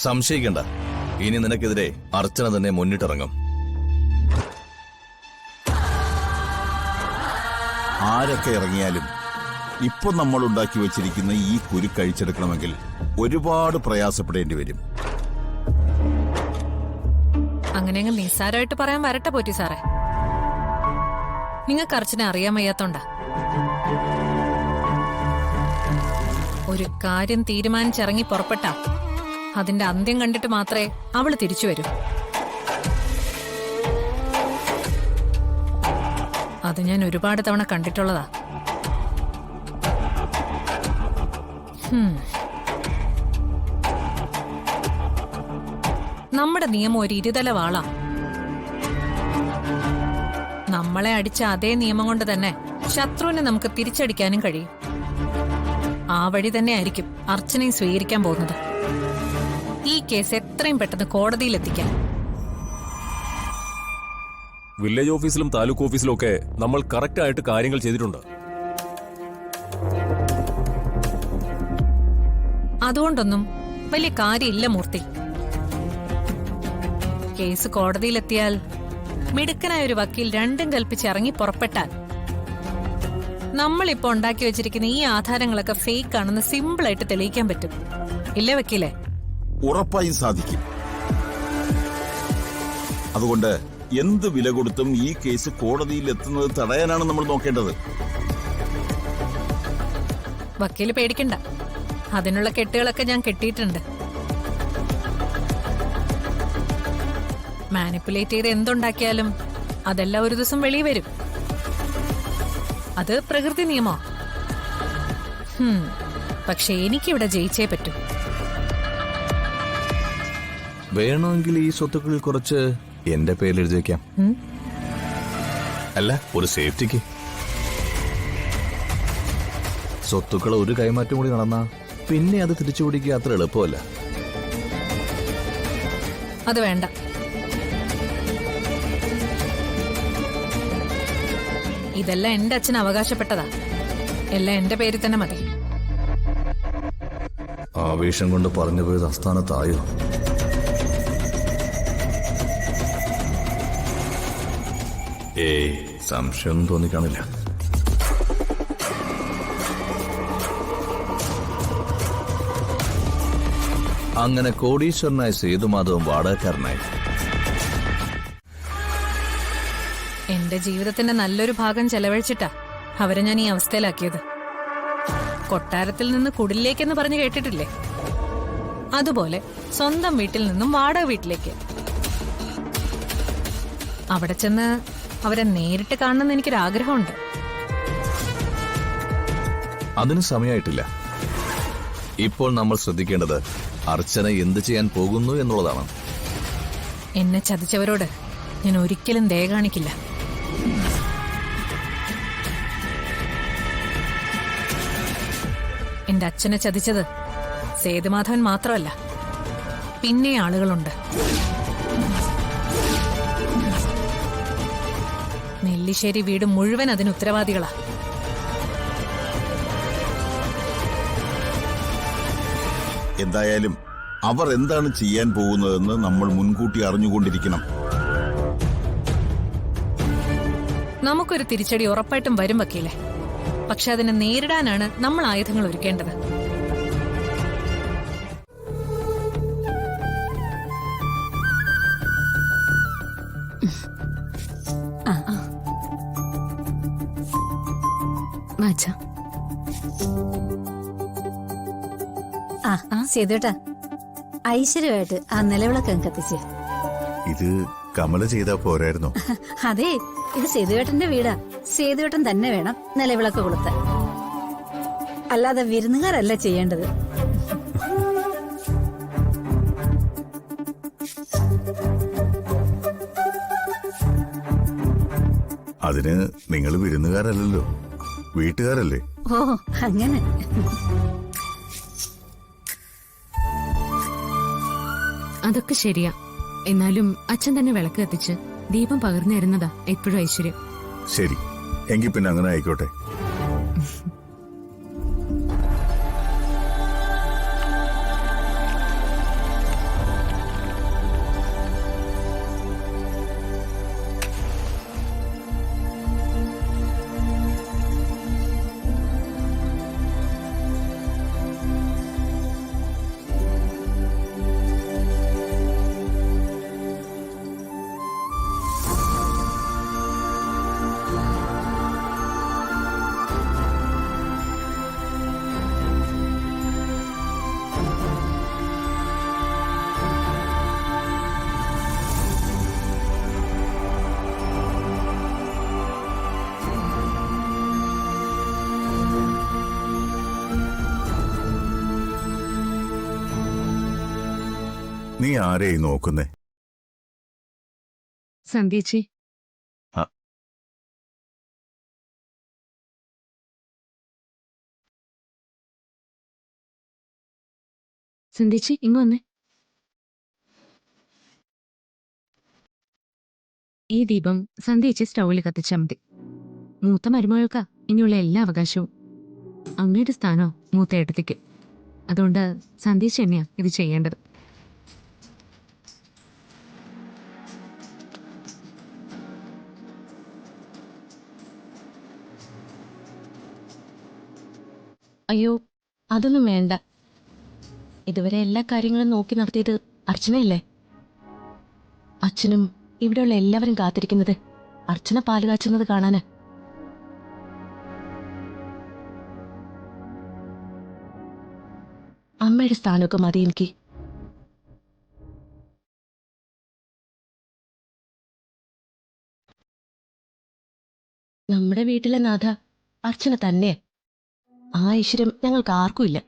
സംശയിക്കണ്ട, ഇനി നിനക്കെതിരെ അർച്ചന തന്നെ മുന്നിട്ടിറങ്ങും. ആരൊക്കെ ഇറങ്ങിയാലും ഇപ്പൊ നമ്മൾ ഉണ്ടാക്കി വെച്ചിരിക്കുന്ന ഈ കുരുക്കഴിച്ചെടുക്കണമെങ്കിൽ ഒരുപാട് പ്രയാസപ്പെടേണ്ടി വരും. അങ്ങനെയെങ്കിൽ നിസ്സാരമായിട്ട് പറയാൻ വരട്ടെ പോറ്റി സാറേ. നിങ്ങൾക്ക് അർച്ചനെ അറിയാൻ വയ്യാത്തോണ്ടാ. ഒരു കാര്യം തീരുമാനിച്ചിറങ്ങി പുറപ്പെട്ട അതിന്റെ അന്ത്യം കണ്ടിട്ട് മാത്രമേ അവള് തിരിച്ചു വരൂ. അത് ഞാൻ ഒരുപാട് തവണ കണ്ടിട്ടുള്ളതാ. നമ്മുടെ നിയമം ഒരു ഇരുതല വാളാ. നമ്മളെ അടിച്ച അതേ നിയമം കൊണ്ട് തന്നെ ശത്രുവിനെ നമുക്ക് തിരിച്ചടിക്കാനും കഴിയും. ആ വഴി തന്നെ ആയിരിക്കും അർച്ചനയും സ്വീകരിക്കാൻ പോകുന്നത്. ഈ കേസ് എത്രയും പെട്ടെന്ന് കോടതിയിലെത്തിക്കാൻ. വില്ലേജ് ഓഫീസിലും താലൂക്ക് ഓഫീസിലും ഒക്കെ നമ്മൾ കറക്റ്റ് ആയിട്ട് കാര്യങ്ങൾ ചെയ്തിട്ടുണ്ട്. അതുകൊണ്ടൊന്നും വലിയ കാര്യമില്ല മൂർത്തി. കേസ് കോടതിയിലെത്തിയാൽ മിടുക്കനായ ഒരു വക്കീൽ രണ്ടും കൽപ്പിച്ചിറങ്ങി പുറപ്പെട്ടാൽ നമ്മളിപ്പോ ഉണ്ടാക്കി വെച്ചിരിക്കുന്ന ഈ ആധാരങ്ങളൊക്കെ ഫേക്ക് ആണെന്ന് സിമ്പിളായിട്ട് തെളിയിക്കാൻ പറ്റും. ഇല്ലേ വക്കീലെ? ഉറപ്പായും സാധിക്കും. അതുകൊണ്ട് എന്ത് വില കൊടുത്തും ഈ കേസ് കോടതിയിൽ എത്തുന്നത് തടയാനാണ് നമ്മൾ നോക്കേണ്ടത്. വക്കീല് പേടിക്കണ്ട, അതിനുള്ള കെട്ടുകളൊക്കെ ഞാൻ കെട്ടിയിട്ടുണ്ട്. മാനിപ്പുലേറ്റ് ചെയ്ത് എന്തുണ്ടാക്കിയാലും അതെല്ലാം ഒരു ദിവസം വെളിയിൽ വരും. അത് പ്രകൃതി നിയമോ. പക്ഷെ എനിക്കിവിടെ ജയിച്ചേ പറ്റൂ. വേണമെങ്കിൽ ഈ സ്വത്തുക്കളിൽ കുറച്ച് എന്റെ പേരിൽ എഴുതി വെക്കാം. അല്ല, ഒരു സേഫ്റ്റിക്ക്. സ്വത്തുക്കൾ ഒരു കൈമാറ്റം കൂടി നടന്നാ പിന്നെ അത് തിരിച്ചു പിടിക്കുക അത്ര എളുപ്പമല്ല. അത് വേണ്ട. ഇതെല്ലാം എന്റെ അച്ഛൻ അവകാശപ്പെട്ടതാ. എല്ലാം എന്റെ പേരിൽ തന്നെ മതി. ആവേശം കൊണ്ട് പറഞ്ഞു പോയത് അസ്ഥാനത്തായോ? ഏയ്, സംശയമൊന്നും തോന്നിക്കാണില്ല. അങ്ങനെ കോടീശ്വരനായ സേതുമാധവൻ വാടകക്കാരനായി. എന്റെ ജീവിതത്തിന്റെ നല്ലൊരു ഭാഗം ചെലവഴിച്ചിട്ടാ അവരെ ഞാൻ ഈ അവസ്ഥയിലാക്കിയത്. കൊട്ടാരത്തിൽ നിന്ന് കുടിലേക്കെന്ന് പറഞ്ഞു കേട്ടിട്ടില്ലേ? അതുപോലെ സ്വന്തം വീട്ടിൽ നിന്നും വാടക വീട്ടിലേക്ക്. അവിടെ ചെന്ന് അവരെ നേരിട്ട് കാണണമെന്ന് എനിക്കൊരാഗ്രഹമുണ്ട്. അതിന് സമയമായിട്ടില്ല. ഇപ്പോൾ നമ്മൾ ശ്രദ്ധിക്കേണ്ടത് അർച്ചന എന്ത് ചെയ്യാൻ പോകുന്നു എന്നുള്ളതാണ്. എന്നെ ചതിച്ചവരോട് ഞാൻ ഒരിക്കലും ദയ കാണിക്കില്ല. എന്റെ അച്ഛനെ ചതിച്ചത് സേതുമാധവൻ മാത്രമല്ല, പിന്നെ ആളുകളുണ്ട്. നെല്ലിശ്ശേരി വീട് മുഴുവൻ അതിന് ഉത്തരവാദികളാ. എന്തായാലും അവർ എന്താണ് ചെയ്യാൻ പോകുന്നതെന്ന് നമ്മൾ മുൻകൂട്ടി അറിഞ്ഞുകൊണ്ടിരിക്കണം. നമുക്കൊരു തിരിച്ചടി ഉറപ്പായിട്ടും വരും വക്കീലെ. പക്ഷെ അതിനെ നേരിടാനാണ് നമ്മൾ ആയുധങ്ങൾ ഒരുക്കേണ്ടത്. സേതുട്ടാ, ഐശ്വര്യമായിട്ട് ആ നിലവിളക്കം കത്തിച്ച്. ഇത് കമല ചെയ്താ പോരായിരുന്നോ? അതെ, ഇത് സേതുവേട്ടന്റെ വീടാ. സേതുവേട്ടൻ തന്നെ വേണം നിലവിളക്ക് കൊളുത്താൻ. അല്ലാതെ വിരുന്നുകാരല്ല ചെയ്യേണ്ടത്. അതിന് നിങ്ങൾ വിരുന്നുകാരല്ലല്ലോ, വീട്ടുകാരല്ലേ? ഓ, അങ്ങനെ. അതൊക്കെ ശരിയാ. എന്നാലും അച്ഛൻ തന്നെ വിളക്ക് കത്തിച്ച് ദീപം പകർന്നു തരുന്നതാ എപ്പോഴും ഐശ്വര്യം. ശരി, എങ്കിൽ പിന്നെ അങ്ങനെ ആയിക്കോട്ടെ. നീ ആരെയായി നോക്കുന്നേ? സന്ധ്യേച്ചി. ആ. സന്ധ്യേച്ചി ഇങ്ങ് വന്നേ. ഈ ദീപം സന്ധ്യേച്ചി സ്റ്റൗവിൽ കത്തിച്ചാൽ മതി. മൂത്ത മരുമകൾക്കാ ഇനിയുള്ള എല്ലാ അവകാശവും. അങ്ങയുടെ സ്ഥാനോ മൂത്ത ഏട്ടത്തിക്ക്. അതുകൊണ്ട് സന്ധ്യേച്ചി തന്നെയാ ഇത് ചെയ്യേണ്ടത്. അയ്യോ, അതൊന്നും വേണ്ട. ഇതുവരെ എല്ലാ കാര്യങ്ങളും നോക്കി നടത്തിയത് അർച്ചനയല്ലേ? അച്ഛനും ഇവിടെയുള്ള എല്ലാവരും കാത്തിരിക്കുന്നത് അർച്ചന പാല് കാച്ചുന്നത് കാണാന്. അമ്മയുടെ സ്ഥാനമൊക്കെ മതി എനിക്ക്. നമ്മുടെ വീട്ടിലെ നാഥ അർച്ചന തന്നെ. ആ ഐശ്വര്യം ഞങ്ങൾക്ക് ആർക്കും ഇല്ല.